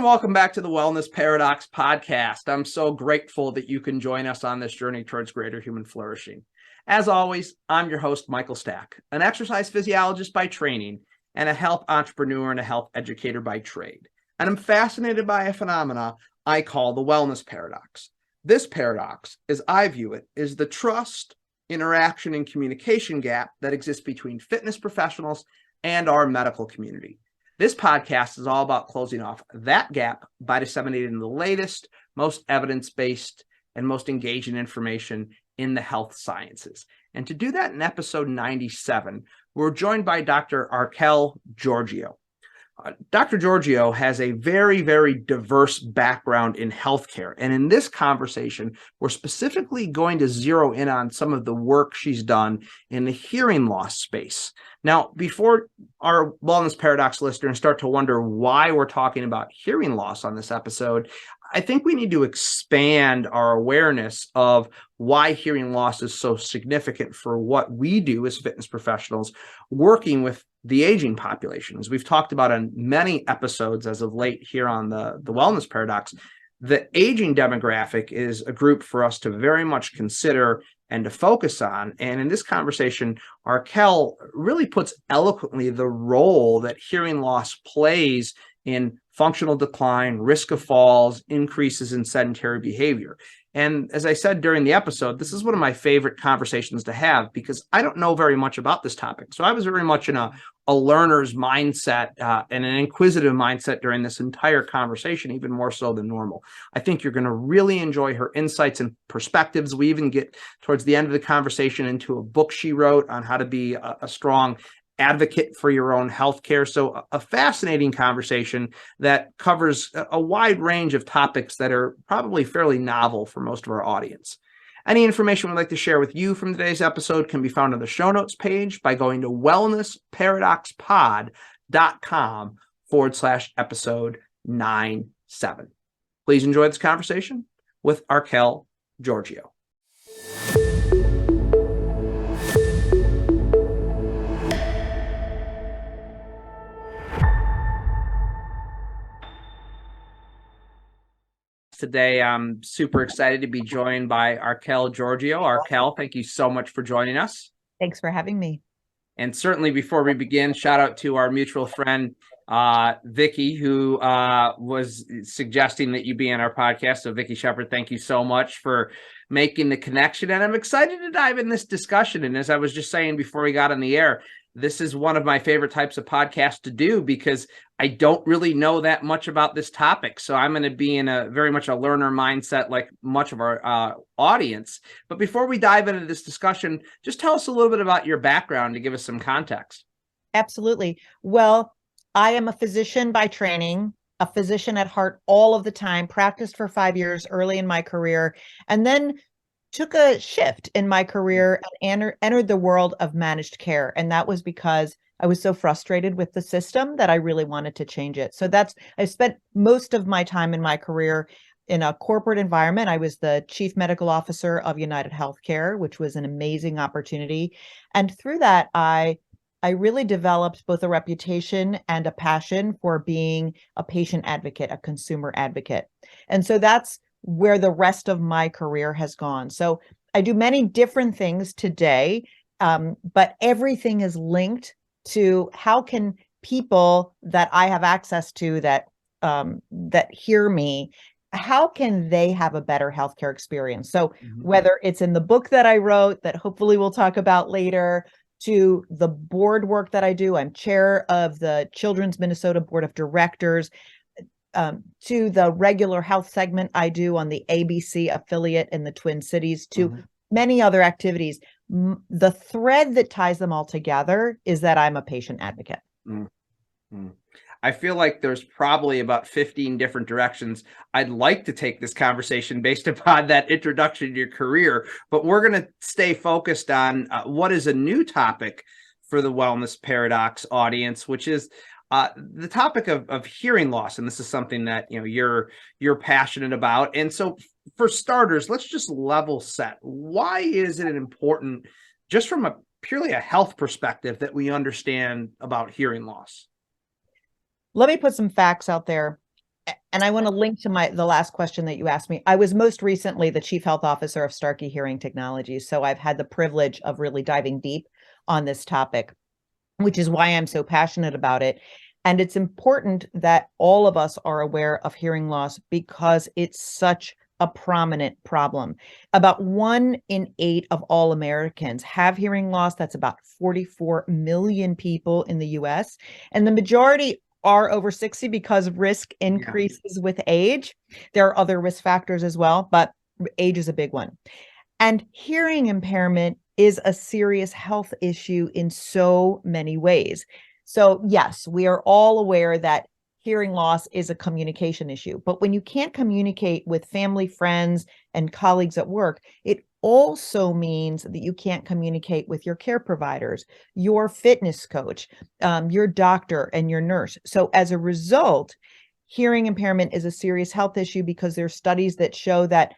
and welcome back to the Wellness Paradox podcast. I'm so grateful that you can join us on this journey towards greater human flourishing. As always, I'm your host, Michael Stack, an exercise physiologist by training and a health entrepreneur and a health educator by trade. And I'm fascinated by a phenomena I call the wellness paradox. This paradox, as I view it, is the trust, interaction, and communication gap that exists between fitness professionals and our medical community. This podcast is all about closing off that gap by disseminating the latest, most evidence-based, and most engaging information in the health sciences. And to do that in episode 97, we're joined by Dr. Archelle Georgio. Dr. Georgio has a very, very diverse background in healthcare. And in this conversation, we're specifically going to zero in on some of the work she's done in the hearing loss space. Now, before our Wellness Paradox listeners start to wonder why we're talking about hearing loss on this episode, I think we need to expand our awareness of why hearing loss is so significant for what we do as fitness professionals working with the aging population. As we've talked about on many episodes as of late here on the Wellness Paradox, the aging demographic is a group for us to very much consider and to focus on. And in this conversation, Archelle really puts eloquently the role that hearing loss plays in functional decline, risk of falls, increases in sedentary behavior. And as I said during the episode, this is one of my favorite conversations to have because I don't know very much about this topic. So I was very much in a learner's mindset and an inquisitive mindset during this entire conversation, even more so than normal. I think you're going to really enjoy her insights and perspectives. We even get towards the end of the conversation into a book she wrote on how to be a strong advocate for your own healthcare. So a fascinating conversation that covers a wide range of topics that are probably fairly novel for most of our audience. Any information we'd like to share with you from today's episode can be found on the show notes page by going to wellnessparadoxpod.com/episode 97. Please enjoy this conversation with Archelle Georgio. Today, I'm super excited to be joined by Archelle Georgio. Archelle, thank you so much for joining us. Thanks for having me. And certainly before we begin, shout out to our mutual friend, Vicky, who was suggesting that you be on our podcast. So Vicky Shepard, thank you so much for making the connection. And I'm excited to dive in this discussion. And as I was just saying before we got on the air, this is one of my favorite types of podcasts to do because I don't really know that much about this topic. So I'm going to be in a very much a learner mindset like much of our audience. But before we dive into this discussion, just tell us a little bit about your background to give us some context. Absolutely. Well, I am a physician by training, a physician at heart all of the time, practiced for 5 years early in my career, and then took a shift in my career and entered the world of managed care. And that was because I was so frustrated with the system that I really wanted to change it. So I spent most of my time in my career in a corporate environment. I was the chief medical officer of United Healthcare, which was an amazing opportunity. And through that, I really developed both a reputation and a passion for being a patient advocate, a consumer advocate. And so that's where the rest of my career has gone. So I do many different things today, but everything is linked to how can people that I have access to that hear me, how can they have a better healthcare experience? So whether it's in the book that I wrote that hopefully we'll talk about later, to the board work that I do, I'm chair of the Children's Minnesota Board of Directors, to the regular health segment I do on the ABC affiliate in the Twin Cities, to many other activities. The thread that ties them all together is that I'm a patient advocate. I feel like there's probably about 15 different directions I'd like to take this conversation based upon that introduction to your career, but we're going to stay focused on what is a new topic for the Wellness Paradox audience, which is the topic of hearing loss. And this is something that you're passionate about. And so for starters, let's just level set. Why is it important, just from a purely a health perspective, that we understand about hearing loss? Let me put some facts out there. And I want to link to the last question that you asked me. I was most recently the Chief Health Officer of Starkey Hearing Technologies. So I've had the privilege of really diving deep on this topic, which is why I'm so passionate about it. And it's important that all of us are aware of hearing loss because it's such a prominent problem. About 1 in 8 of all Americans have hearing loss. That's about 44 million people in the US. And the majority are over 60 because risk increases with age. There are other risk factors as well, but age is a big one. And hearing impairment is a serious health issue in so many ways. So yes, we are all aware that hearing loss is a communication issue, but when you can't communicate with family, friends, and colleagues at work, it also means that you can't communicate with your care providers, your fitness coach, your doctor, and your nurse. So as a result, hearing impairment is a serious health issue because there are studies that show that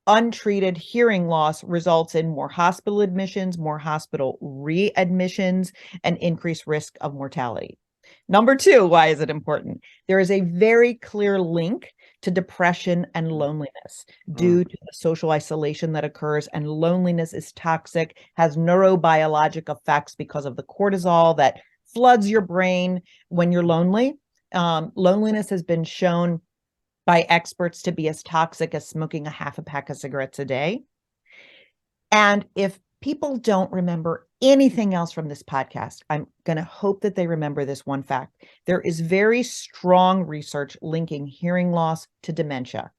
untreated hearing loss results in more hospital admissions, more hospital readmissions, and increased risk of mortality. Number 2, why is it important? There is a very clear link to depression and loneliness due to the social isolation that occurs, and loneliness is toxic, has neurobiologic effects because of the cortisol that floods your brain when you're lonely. Loneliness has been shown by experts to be as toxic as smoking a half a pack of cigarettes a day. And if people don't remember anything else from this podcast, I'm going to hope that they remember this one fact. There is very strong research linking hearing loss to dementia.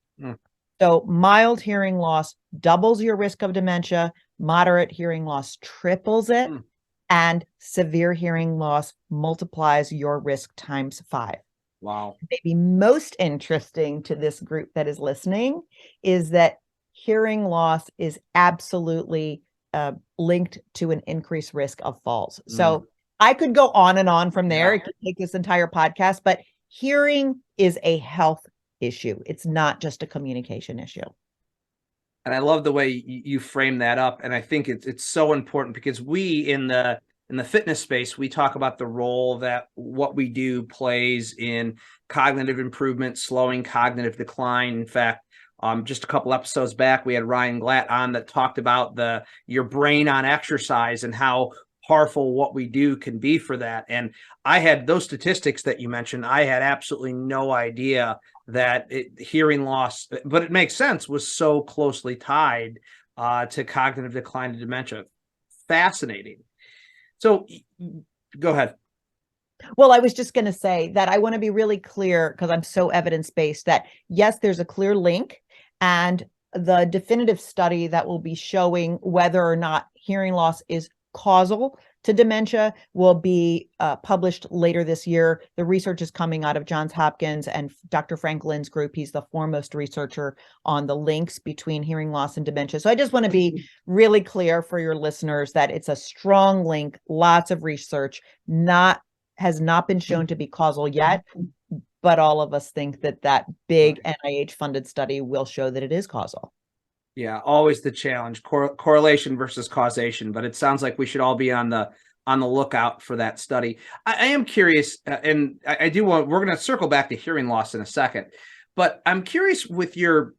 So mild hearing loss doubles your risk of dementia, moderate hearing loss triples it, and severe hearing loss multiplies your risk times 5. Wow. Maybe most interesting to this group that is listening is that hearing loss is absolutely linked to an increased risk of falls. So I could go on and on from there. It could take this entire podcast, but hearing is a health issue. It's not just a communication issue. And I love the way you frame that up. And I think it's so important because we in the fitness space, we talk about the role that what we do plays in cognitive improvement, slowing cognitive decline. In fact, just a couple episodes back, we had Ryan Glatt on that talked about your brain on exercise and how powerful what we do can be for that. And I had those statistics that you mentioned. I had absolutely no idea that hearing loss, but it makes sense, was so closely tied to cognitive decline and dementia. Fascinating. So go ahead. Well, I was just going to say that I want to be really clear because I'm so evidence-based that yes, there's a clear link, and the definitive study that will be showing whether or not hearing loss is causal to dementia will be published later this year. The research is coming out of Johns Hopkins and Dr. Frank Lynn's group. He's the foremost researcher on the links between hearing loss and dementia. So I just want to be really clear for your listeners that it's a strong link, lots of research, has not been shown to be causal yet, but all of us think that big NIH-funded study will show that it is causal. Yeah, always the challenge, correlation versus causation. But it sounds like we should all be on the lookout for that study. I am curious, and I do want, we're going to circle back to hearing loss in a second, but I'm curious with your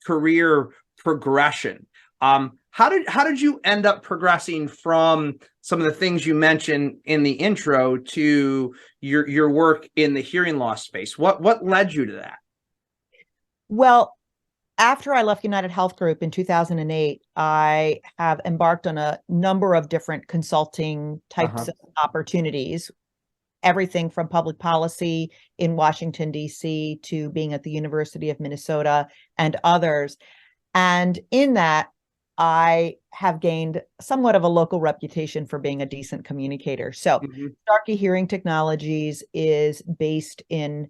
career progression. How did you end up progressing from some of the things you mentioned in the intro to your work in the hearing loss space? What led you to that? Well, after I left United Health Group in 2008, I have embarked on a number of different consulting types of opportunities, everything from public policy in Washington, D.C. to being at the University of Minnesota and others. And in that, I have gained somewhat of a local reputation for being a decent communicator. So Starkey Hearing Technologies is based in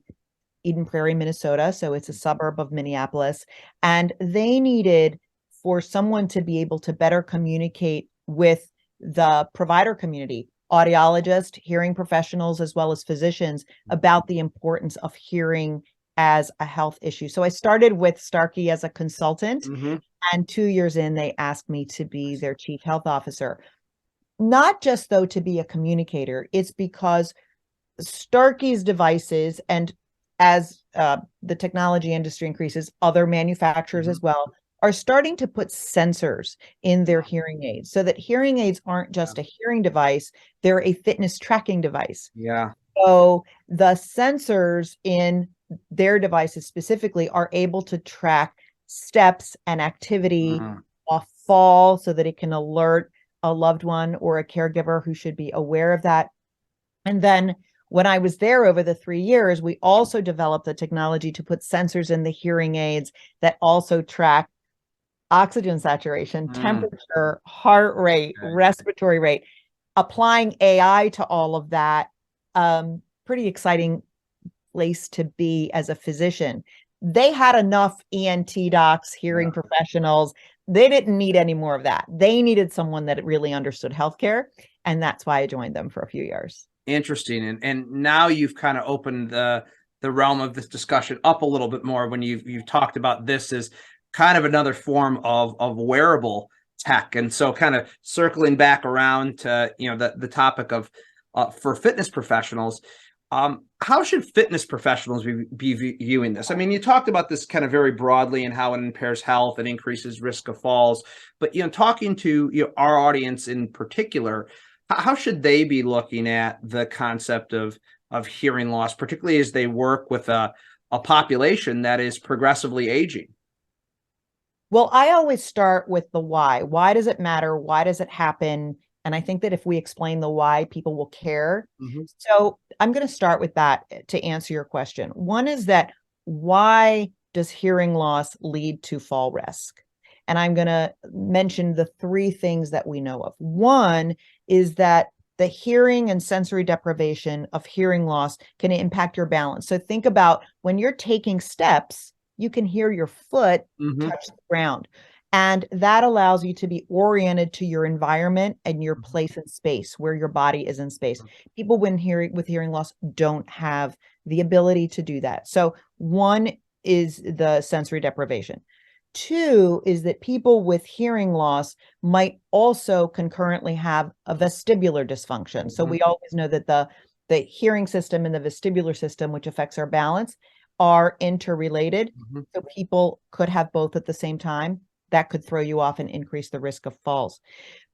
Eden Prairie, Minnesota. So it's a suburb of Minneapolis. And they needed for someone to be able to better communicate with the provider community, audiologists, hearing professionals, as well as physicians about the importance of hearing as a health issue. So I started with Starkey as a consultant, and 2 years in, they asked me to be their chief health officer. Not just though to be a communicator, it's because Starkey's devices, and as the technology industry increases, other manufacturers as well are starting to put sensors in their hearing aids so that hearing aids aren't just a hearing device, they're a fitness tracking device. Yeah. So the sensors in their devices specifically are able to track steps and activity, a fall, so that it can alert a loved one or a caregiver who should be aware of that. And then when I was there over the 3 years, we also developed the technology to put sensors in the hearing aids that also track oxygen saturation, temperature, heart rate, respiratory rate, applying AI to all of that. Pretty exciting place to be as a physician. They had enough ENT docs, hearing professionals. They didn't need any more of that. They needed someone that really understood healthcare. And that's why I joined them for a few years. Interesting. And now you've kind of opened the realm of this discussion up a little bit more when you've talked about this as kind of another form of wearable tech. And so kind of circling back around to, the topic of for fitness professionals, how should fitness professionals be viewing this? I mean, you talked about this kind of very broadly and how it impairs health and increases risk of falls, but, talking to our audience in particular, how should they be looking at the concept of hearing loss, particularly as they work with a population that is progressively aging? Well, I always start with the why. Why does it matter? Why does it happen? And I think that if we explain the why, people will care. So I'm going to start with that to answer your question. One is that why does hearing loss lead to fall risk? And I'm going to mention the 3 things that we know of. One is that the hearing and sensory deprivation of hearing loss can impact your balance. So think about when you're taking steps, you can hear your foot touch the ground. And that allows you to be oriented to your environment and your place in space, where your body is in space. People with hearing loss don't have the ability to do that. So 1 is the sensory deprivation. 2 is that people with hearing loss might also concurrently have a vestibular dysfunction. So we always know that the hearing system and the vestibular system, which affects our balance, are interrelated. So people could have both at the same time. That could throw you off and increase the risk of falls.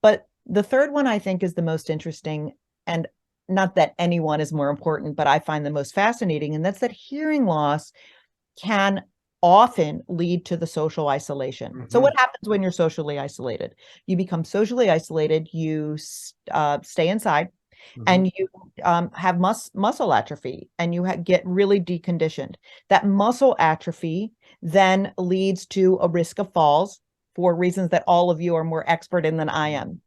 But the 3rd one I think is the most interesting, and not that any one is more important, but I find the most fascinating, and that's that hearing loss can often lead to the social isolation. So what happens when you're socially isolated? You become socially isolated, you stay inside, and you have muscle atrophy, and you get really deconditioned. That muscle atrophy then leads to a risk of falls for reasons that all of you are more expert in than I am.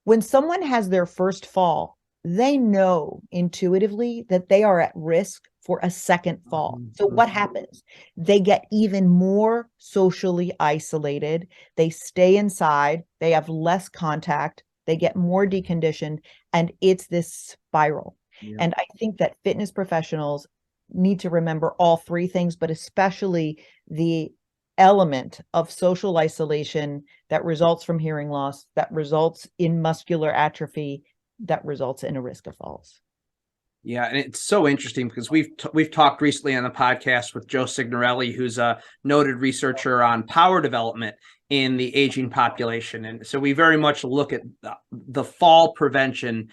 When someone has their first fall, they know intuitively that they are at risk for a second fall. So what happens? They get even more socially isolated. They stay inside. They have less contact. They get more deconditioned, and it's this spiral. And I think that fitness professionals need to remember all 3 things, but especially the element of social isolation that results from hearing loss, that results in muscular atrophy, that results in a risk of falls. Yeah, and it's so interesting because we've talked recently on the podcast with Joe Signorelli, who's a noted researcher on power development in the aging population, and so we very much look at the fall prevention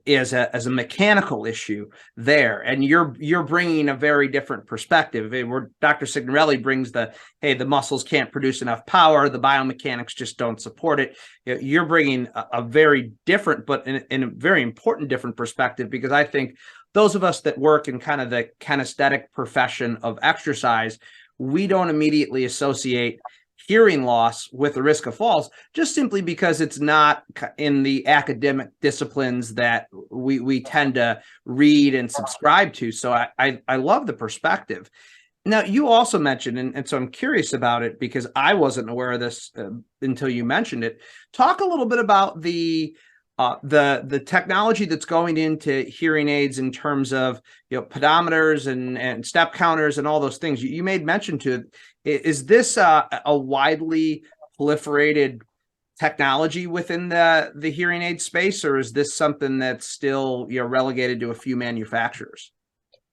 as a mechanical issue there. And you're bringing a very different perspective. Where Dr. Signorelli brings the muscles can't produce enough power, the biomechanics just don't support it. You're bringing a very different, but in a very important different perspective, because I think those of us that work in kind of the kinesthetic profession of exercise, we don't immediately associate hearing loss with the risk of falls, just simply because it's not in the academic disciplines that we tend to read and subscribe to. So I love the perspective. Now, you also mentioned, and so I'm curious about it because I wasn't aware of this until you mentioned it. Talk a little bit about the technology that's going into hearing aids in terms of pedometers and step counters and all those things. You made mention to it. Is this a widely proliferated technology within the hearing aid space, or is this something that's still relegated to a few manufacturers?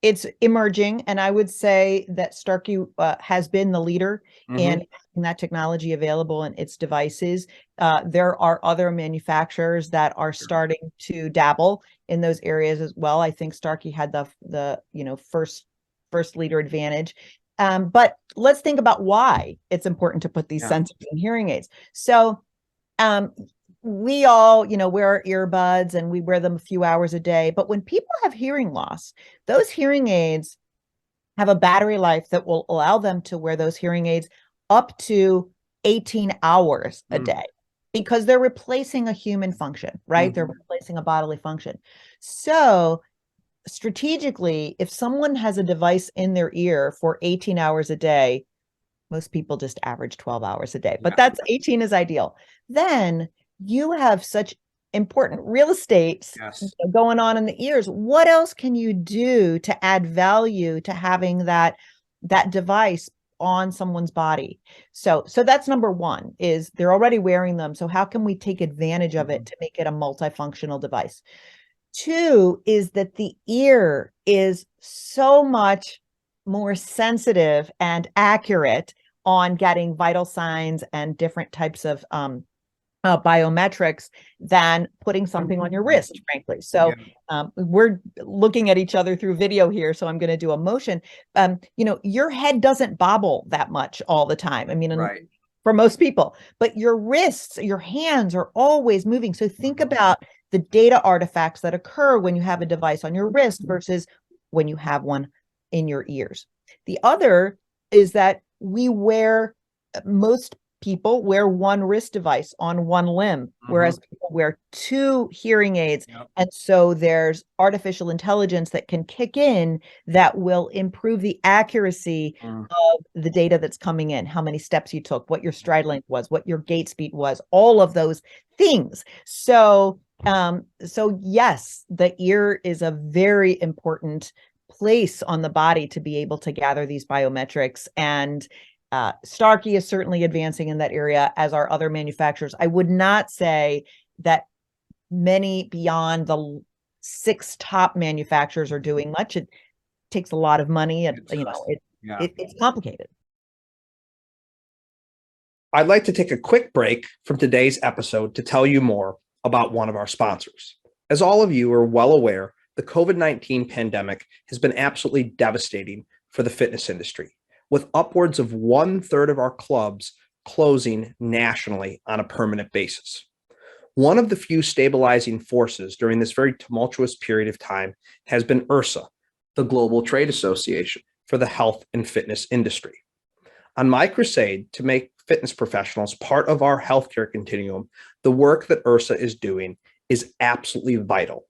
It's emerging, and I would say that Starkey has been the leader in making that technology available in its devices. There are other manufacturers that are starting to dabble in those areas as well. I think Starkey had the first leader advantage. But let's think about why it's important to put these sensors in hearing aids. So we all, wear our earbuds and we wear them a few hours a day. But when people have hearing loss, those hearing aids have a battery life that will allow them to wear those hearing aids up to 18 hours a day, because they're replacing a human function, right? They're replacing a bodily function. So strategically, if someone has a device in their ear for 18 hours a day, most people just average 12 hours a day, but that's 18 is ideal. Then you have such important real estate going on in the ears. What else can you do to add value to having that device on someone's body? So that's number one, is they're already wearing them. So how can we take advantage of it to make it a multifunctional device? Two is that the ear is so much more sensitive and accurate on getting vital signs and different types of biometrics than putting something on your wrist, frankly. So we're looking at each other through video here, so I'm going to do a motion. Your head doesn't bobble that much all the time. I mean, for most people, but your wrists, your hands are always moving. So think about the data artifacts that occur when you have a device on your wrist versus when you have one in your ears. The other is that most people wear one wrist device on one limb, whereas people wear two hearing aids. And so there's artificial intelligence that can kick in that will improve the accuracy of the data that's coming in, how many steps you took, what your stride length was, what your gait speed was, all of those things. So yes, the ear is a very important place on the body to be able to gather these biometrics, and Starkey is certainly advancing in that area, as are other manufacturers. I would not say that many beyond the 6 top manufacturers are doing much. It takes a lot of money, and it's complicated. I'd like to take a quick break from today's episode to tell you more about one of our sponsors. As all of you are well aware, the COVID-19 pandemic has been absolutely devastating for the fitness industry, with upwards of 1/3 of our clubs closing nationally on a permanent basis. One of the few stabilizing forces during this very tumultuous period of time has been IHRSA, the Global Trade Association for the Health and Fitness Industry. On my crusade to make fitness professionals part of our healthcare continuum, the work that IHRSA is doing is absolutely vital.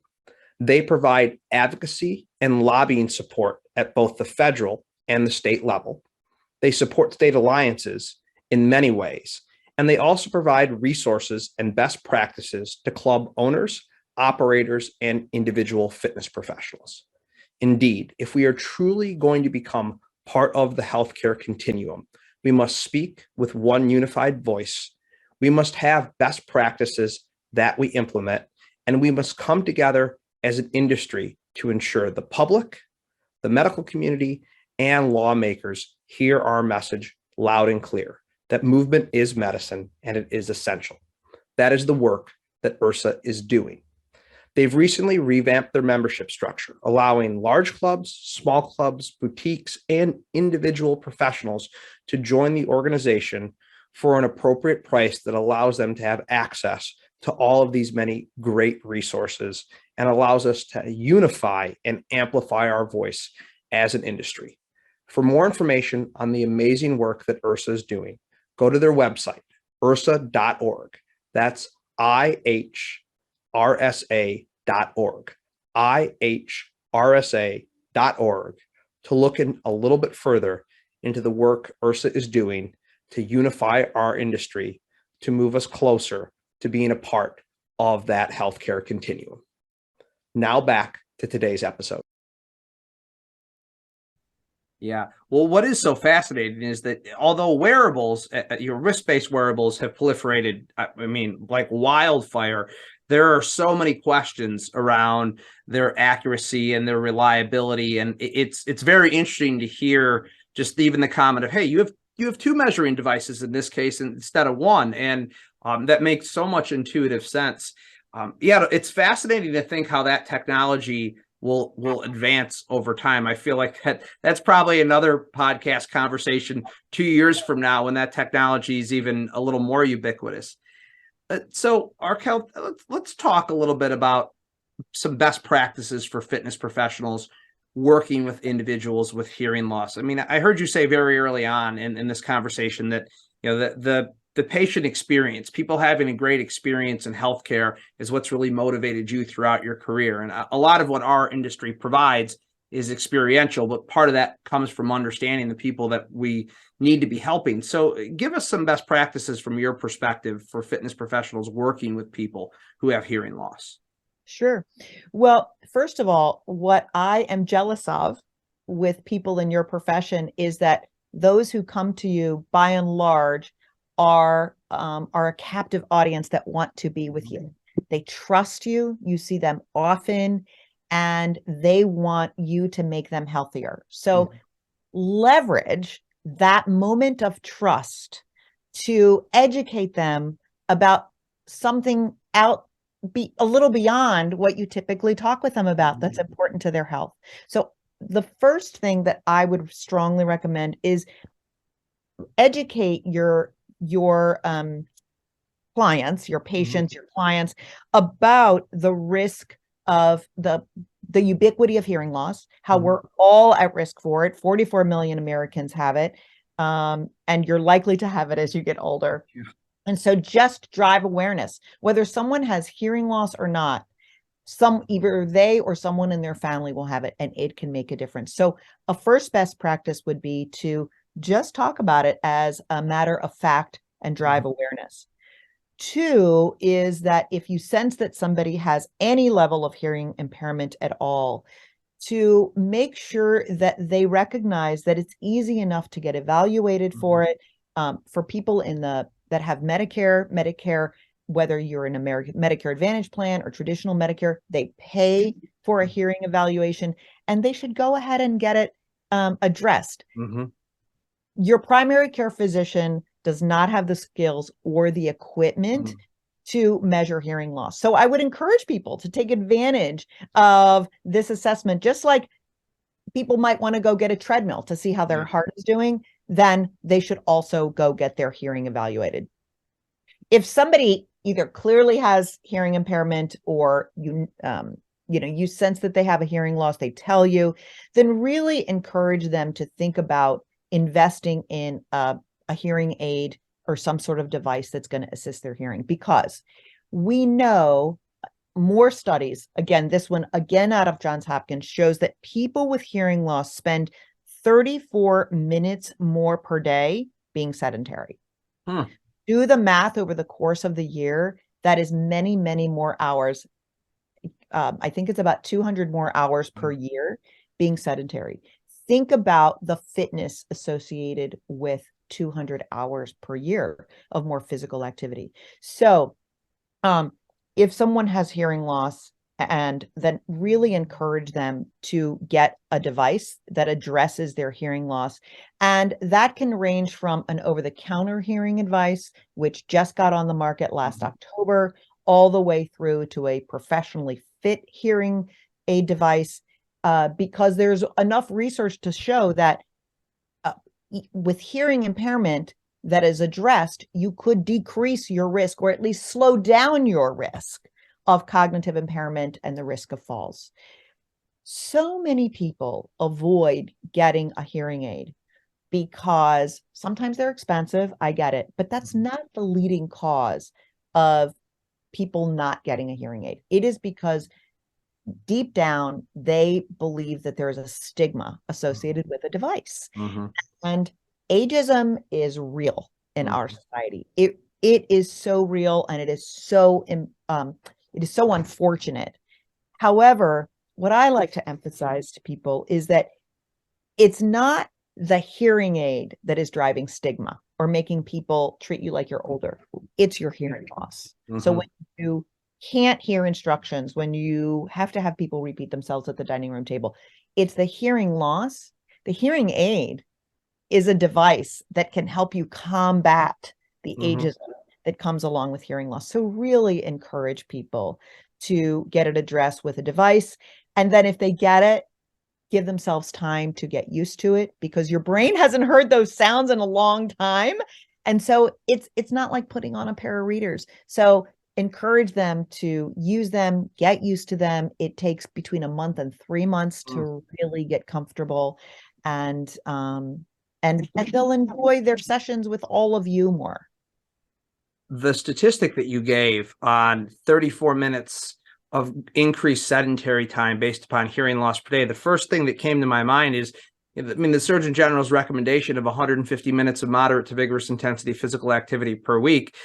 They provide advocacy and lobbying support at both the federal and the state level. They support state alliances in many ways, and they also provide resources and best practices to club owners, operators, and individual fitness professionals. Indeed, if we are truly going to become part of the healthcare continuum, we must speak with one unified voice. We must have best practices that we implement, and we must come together as an industry to ensure the public, the medical community, and lawmakers hear our message loud and clear, that movement is medicine and it is essential. That is the work that IHRSA is doing. They've recently revamped their membership structure, allowing large clubs, small clubs, boutiques, and individual professionals to join the organization for an appropriate price that allows them to have access to all of these many great resources and allows us to unify and amplify our voice as an industry. For more information on the amazing work that IHRSA is doing, go to their website, IHRSA.org. That's IHRSA.org, IHRSA.org, to look in a little bit further into the work IHRSA is doing to unify our industry, to move us closer to being a part of that healthcare continuum. Now back to today's episode. Yeah. Well, what is so fascinating is that although wearables, your wrist-based wearables have proliferated, I mean, like wildfire, there are so many questions around their accuracy and their reliability. And it's very interesting to hear just even the comment of, hey, you have two measuring devices in this case instead of one. And that makes so much intuitive sense. Yeah, it's fascinating to think how that technology will advance over time. I feel like that's probably another podcast conversation 2 years from now when that technology is even a little more ubiquitous. So, Archelle, let's talk a little bit about some best practices for fitness professionals working with individuals with hearing loss. I mean, I heard you say very early on in this conversation that the patient experience, people having a great experience in healthcare, is what's really motivated you throughout your career. And a lot of what our industry provides is experiential, but part of that comes from understanding the people that we need to be helping. So give us some best practices from your perspective for fitness professionals working with people who have hearing loss. Sure. Well, first of all, what I am jealous of with people in your profession is that those who come to you, by and large, are a captive audience that want to be with you. They trust you. You see them often, and they want you to make them healthier. So leverage that moment of trust to educate them about something be a little beyond what you typically talk with them about that's important to their health. So the first thing that I would strongly recommend is educate your clients, your patients, your clients about the risk of the ubiquity of hearing loss, how we're all at risk for it. 44 million Americans have it, and you're likely to have it as you get older. Yeah. And so just drive awareness, whether someone has hearing loss or not, either they or someone in their family will have it, and it can make a difference. So a first best practice would be to just talk about it as a matter of fact and drive awareness. Two is that if you sense that somebody has any level of hearing impairment at all, to make sure that they recognize that it's easy enough to get evaluated for it. For people that have Medicare, whether you're in a Medicare Advantage plan or traditional Medicare, they pay for a hearing evaluation, and they should go ahead and get it addressed. Your primary care physician does not have the skills or the equipment to measure hearing loss. So I would encourage people to take advantage of this assessment, just like people might want to go get a treadmill to see how their heart is doing, then they should also go get their hearing evaluated. If somebody either clearly has hearing impairment or you sense that they have a hearing loss, they tell you, then really encourage them to think about investing in a hearing aid or some sort of device that's going to assist their hearing, because we know more studies, again, this one again out of Johns Hopkins, shows that people with hearing loss spend 34 minutes more per day being sedentary. Do the math over the course of the year. That is many, many more hours. I think it's about 200 more hours per year being sedentary. Think about the fitness associated with 200 hours per year of more physical activity. So if someone has hearing loss, and then really encourage them to get a device that addresses their hearing loss. And that can range from an over-the-counter hearing device, which just got on the market last October, all the way through to a professionally fit hearing aid device, because there's enough research to show that with hearing impairment that is addressed, you could decrease your risk, or at least slow down your risk of cognitive impairment and the risk of falls. So many people avoid getting a hearing aid because sometimes they're expensive. I get it, but that's not the leading cause of people not getting a hearing aid. It is because deep down, they believe that there is a stigma associated with a device. And ageism is real in our society. It is so real, and it is so unfortunate. However, what I like to emphasize to people is that it's not the hearing aid that is driving stigma or making people treat you like you're older. It's your hearing loss. So when you can't hear instructions, when you have to have people repeat themselves at the dining room table, it's the hearing loss. The hearing aid is a device that can help you combat the ageism that comes along with hearing loss. So really encourage people to get it addressed with a device. And then if they get it, give themselves time to get used to it, because your brain hasn't heard those sounds in a long time. And so it's not like putting on a pair of readers. So encourage them to use them, get used to them. It takes between a month and 3 months to really get comfortable, and they'll enjoy their sessions with all of you more. The statistic that you gave on 34 minutes of increased sedentary time based upon hearing loss per day, the first thing that came to my mind is, the Surgeon General's recommendation of 150 minutes of moderate to vigorous intensity physical activity per week.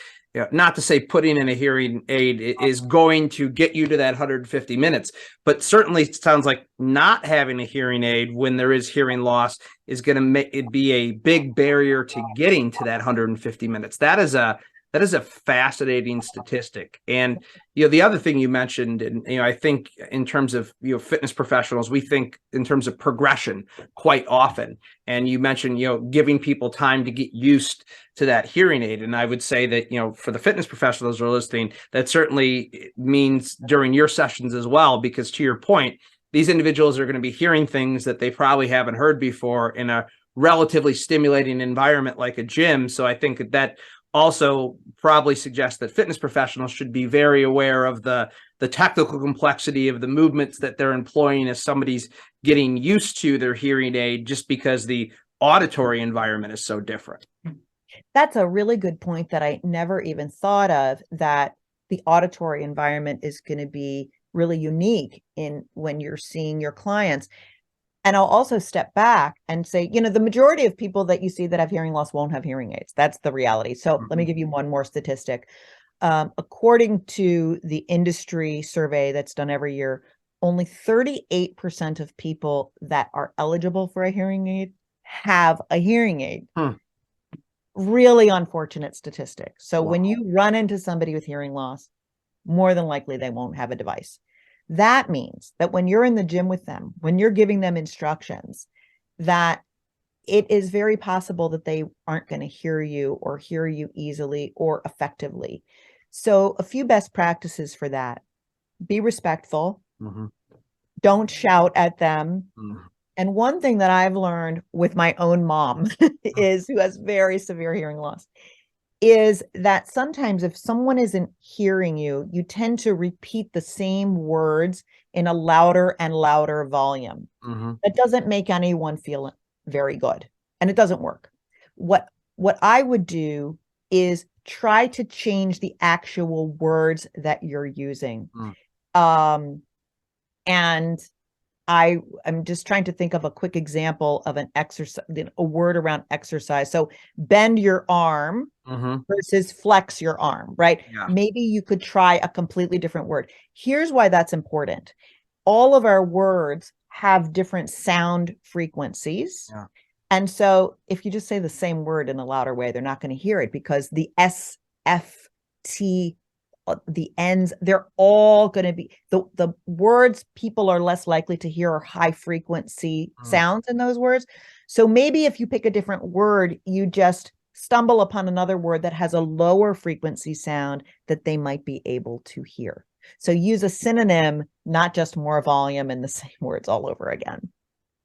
Not to say putting in a hearing aid is going to get you to that 150 minutes, but certainly it sounds like not having a hearing aid when there is hearing loss is going to make it be a big barrier to getting to that 150 minutes. That is a fascinating statistic. And the other thing you mentioned, and I think in terms of fitness professionals, we think in terms of progression quite often. And you mentioned giving people time to get used to that hearing aid. And I would say that for the fitness professionals who are listening, that certainly means during your sessions as well, because to your point, these individuals are going to be hearing things that they probably haven't heard before in a relatively stimulating environment like a gym. So I think that also probably suggests that fitness professionals should be very aware of the technical complexity of the movements that they're employing as somebody's getting used to their hearing aid, just because the auditory environment is so different. That's a really good point that I never even thought of, that the auditory environment is going to be really unique in when you're seeing your clients. And I'll also step back and say, the majority of people that you see that have hearing loss won't have hearing aids. That's the reality. So let me give you one more statistic. According to the industry survey that's done every year, only 38% of people that are eligible for a hearing aid have a hearing aid. Really unfortunate statistic. So when you run into somebody with hearing loss, more than likely they won't have a device. That means that when you're in the gym with them, when you're giving them instructions, that it is very possible that they aren't going to hear you or hear you easily or effectively. So a few best practices for that: be respectful. Don't shout at them. And one thing that I've learned with my own mom is, who has very severe hearing loss, is that sometimes if someone isn't hearing you, you tend to repeat the same words in a louder and louder volume. That doesn't make anyone feel very good, and it doesn't work. What I would do is try to change the actual words that you're using. And I'm just trying to think of a quick example of an exercise, a word around exercise. So bend your arm versus flex your arm, right? Yeah. Maybe you could try a completely different word. Here's why that's important. All of our words have different sound frequencies. Yeah. And so if you just say the same word in a louder way, they're not going to hear it, because the S, F, T, the ends, they're all going to be the words people are less likely to hear are high frequency sounds in those words. So maybe if you pick a different word, you just stumble upon another word that has a lower frequency sound that they might be able to hear. So use a synonym, not just more volume and the same words all over again.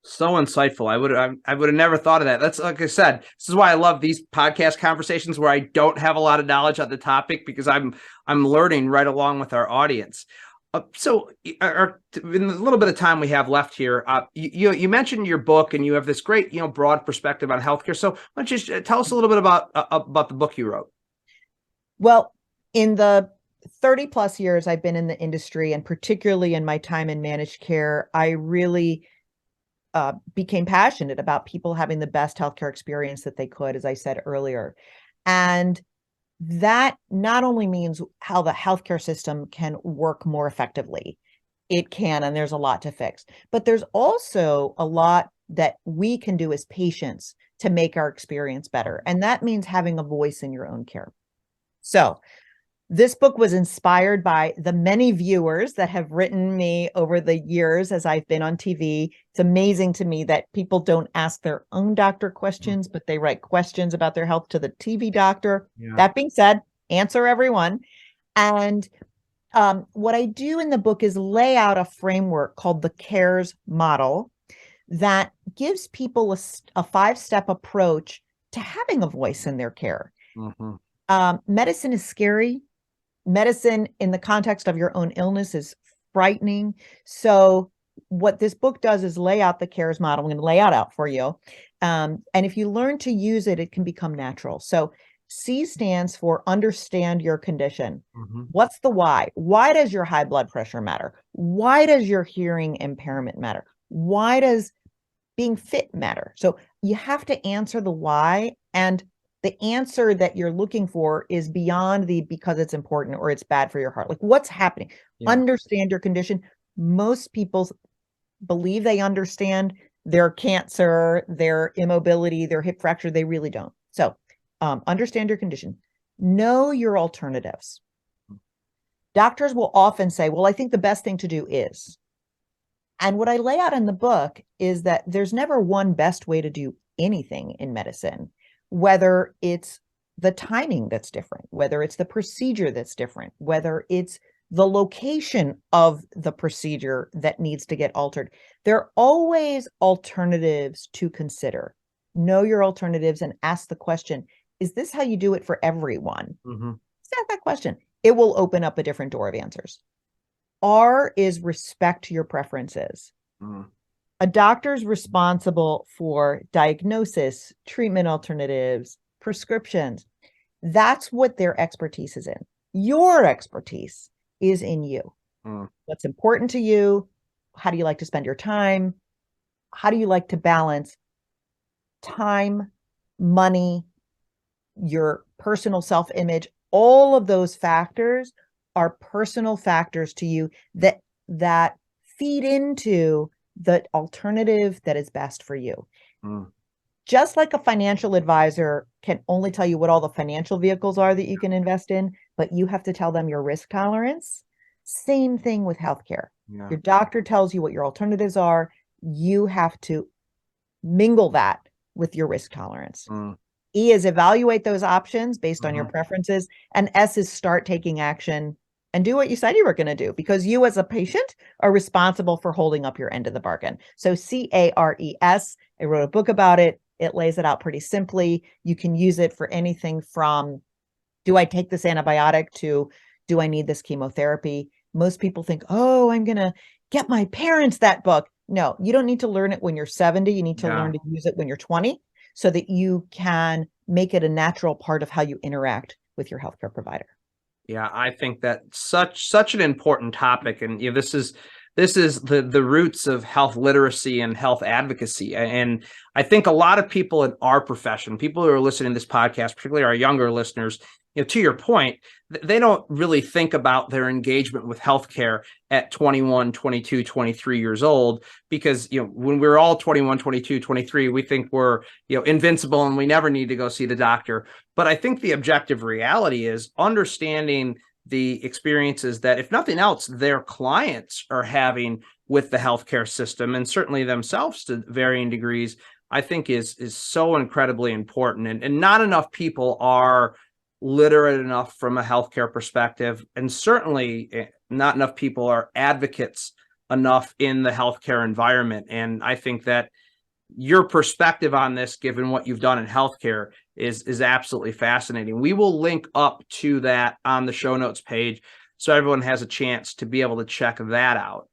So insightful. I would have never thought of that. That's, like I said, this is why I love these podcast conversations where I don't have a lot of knowledge on the topic, because I'm learning right along with our audience. So in the little bit of time we have left here, you mentioned your book, and you have this great, broad perspective on healthcare. So why don't you just tell us a little bit about the book you wrote? Well, in the 30 plus years I've been in the industry, and particularly in my time in managed care, I really became passionate about people having the best healthcare experience that they could, as I said earlier. And that not only means how the healthcare system can work more effectively, it can, and there's a lot to fix, but there's also a lot that we can do as patients to make our experience better. And that means having a voice in your own care. So This book was inspired by the many viewers that have written me over the years as I've been on TV. It's amazing to me that people don't ask their own doctor questions, but they write questions about their health to the TV doctor. Yeah. That being said, answer everyone. And what I do in the book is lay out a framework called the CARES model that gives people a 5-step approach to having a voice in their care. Medicine is scary. Medicine in the context of your own illness is frightening. So what this book does is lay out the CARES model. I'm going to lay it out for you. And if you learn to use it, it can become natural. So C stands for understand your condition. What's the why? Why does your high blood pressure matter? Why does your hearing impairment matter? Why does being fit matter? So you have to answer the why, and the answer that you're looking for is beyond the because it's important or it's bad for your heart. Like, what's happening? Yeah. Understand your condition. Most people believe they understand their cancer, their immobility, their hip fracture. They really don't. So understand your condition. Know your alternatives. Doctors will often say, well, I think the best thing to do is. And what I lay out in the book is that there's never one best way to do anything in medicine, whether it's the timing that's different, whether it's the procedure that's different, whether it's the location of the procedure that needs to get altered. There are always alternatives to consider. Know your alternatives and ask the question, is this how you do it for everyone? Ask that question. It will open up a different door of answers. R is respect your preferences. A doctor's responsible for diagnosis, treatment alternatives, prescriptions. That's what their expertise is in. Your expertise is in you. What's important to you? How do you like to spend your time? How do you like to balance time, money, your personal self-image? All of those factors are personal factors to you that feed into the alternative that is best for you. Just like a financial advisor can only tell you what all the financial vehicles are that you can invest in, but you have to tell them your risk tolerance. Same thing with healthcare. Your doctor tells you what your alternatives are. You have to mingle that with your risk tolerance. E is evaluate those options based on your preferences. And S is start taking action and do what you said you were going to do, because you as a patient are responsible for holding up your end of the bargain. So CARES, I wrote a book about it. It lays it out pretty simply. You can use it for anything from, do I take this antibiotic, to do I need this chemotherapy? Most people think, oh, I'm going to get my parents that book. No, you don't need to learn it when you're 70. You need to learn to use it when you're 20 so that you can make it a natural part of how you interact with your healthcare provider. Yeah, I think that's such an important topic, and this is the roots of health literacy and health advocacy. And I think a lot of people in our profession, people who are listening to this podcast, particularly our younger listeners, to your point, they don't really think about their engagement with healthcare at 21, 22, 23 years old, because, when we're all 21, 22, 23, we think we're, invincible and we never need to go see the doctor. But I think the objective reality is understanding the experiences that, if nothing else, their clients are having with the healthcare system, and certainly themselves to varying degrees, I think is so incredibly important. And not enough people are literate enough from a healthcare perspective, and certainly not enough people are advocates enough in the healthcare environment. And I think that your perspective on this, given what you've done in healthcare, is absolutely fascinating. We will link up to that on the show notes page so everyone has a chance to be able to check that out.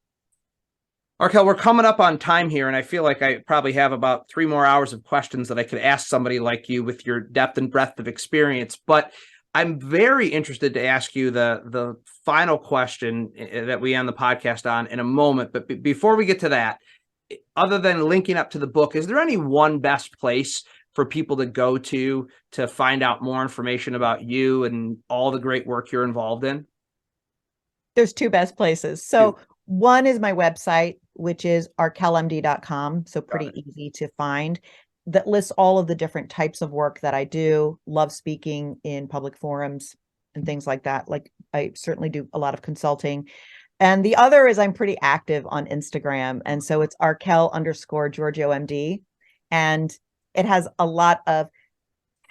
Archelle, we're coming up on time here, and I feel like I probably have about 3 more hours of questions that I could ask somebody like you with your depth and breadth of experience. But I'm very interested to ask you the final question that we end the podcast on in a moment. But before we get to that, other than linking up to the book, is there any one best place for people to go to find out more information about you and all the great work you're involved in? There's 2 best places. So one is my website, which is archellemd.com. So pretty easy to find. That lists all of the different types of work that I do. Love speaking in public forums. and things like that. Like I certainly do a lot of consulting. And the other is I'm pretty active on Instagram. And so it's Archelle_Georgio MD. And it has a lot of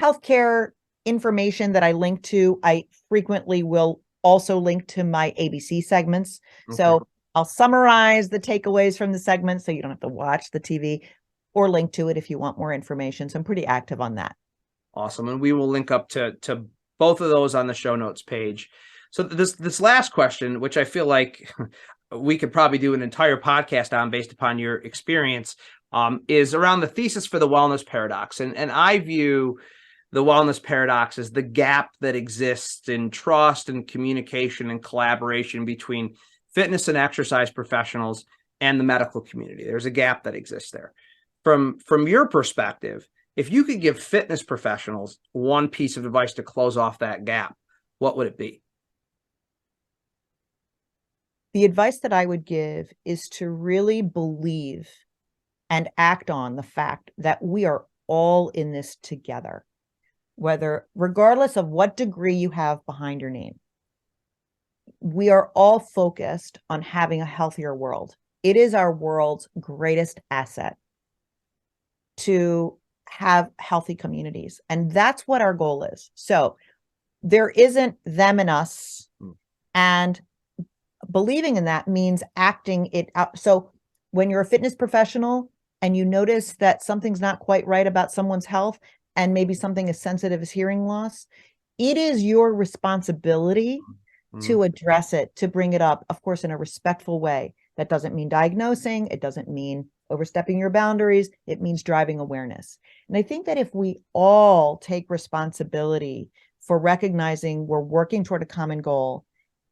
healthcare information that I link to. I frequently will also link to my ABC segments. Okay. So I'll summarize the takeaways from the segment so you don't have to watch the TV, or link to it if you want more information. So I'm pretty active on that. Awesome. And we will link up to both of those on the show notes page. So this last question, which I feel like we could probably do an entire podcast on based upon your experience, is around the thesis for the wellness paradox. And I view the wellness paradox as the gap that exists in trust and communication and collaboration between fitness and exercise professionals and the medical community. There's a gap that exists there. From your perspective, if you could give fitness professionals one piece of advice to close off that gap, what would it be? The advice that I would give is to really believe and act on the fact that we are all in this together, regardless of what degree you have behind your name. We are all focused on having a healthier world. It is our world's greatest asset to have healthy communities. And that's what our goal is. So there isn't them and us. And believing in that means acting it out. So when you're a fitness professional and you notice that something's not quite right about someone's health, and maybe something as sensitive as hearing loss, it is your responsibility to address it, to bring it up, of course, in a respectful way. That doesn't mean diagnosing. It doesn't mean overstepping your boundaries. It means driving awareness. And I think that if we all take responsibility for recognizing we're working toward a common goal,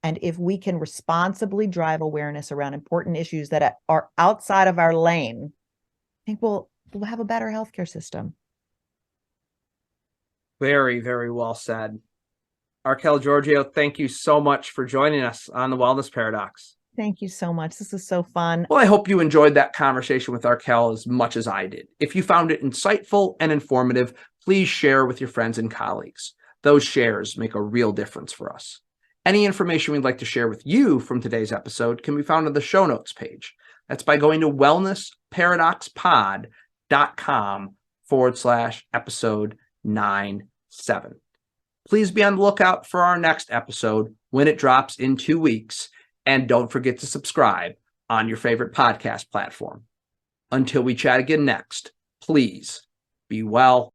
and if we can responsibly drive awareness around important issues that are outside of our lane, I think we'll have a better healthcare system. Very, very well said. Archelle Georgio, thank you so much for joining us on the Wellness Paradox. Thank you so much. This is so fun. Well, I hope you enjoyed that conversation with Archelle as much as I did. If you found it insightful and informative, please share with your friends and colleagues. Those shares make a real difference for us. Any information we'd like to share with you from today's episode can be found on the show notes page. That's by going to wellnessparadoxpod.com/episode 97. Please be on the lookout for our next episode when it drops in 2 weeks. And don't forget to subscribe on your favorite podcast platform. Until we chat again next, please be well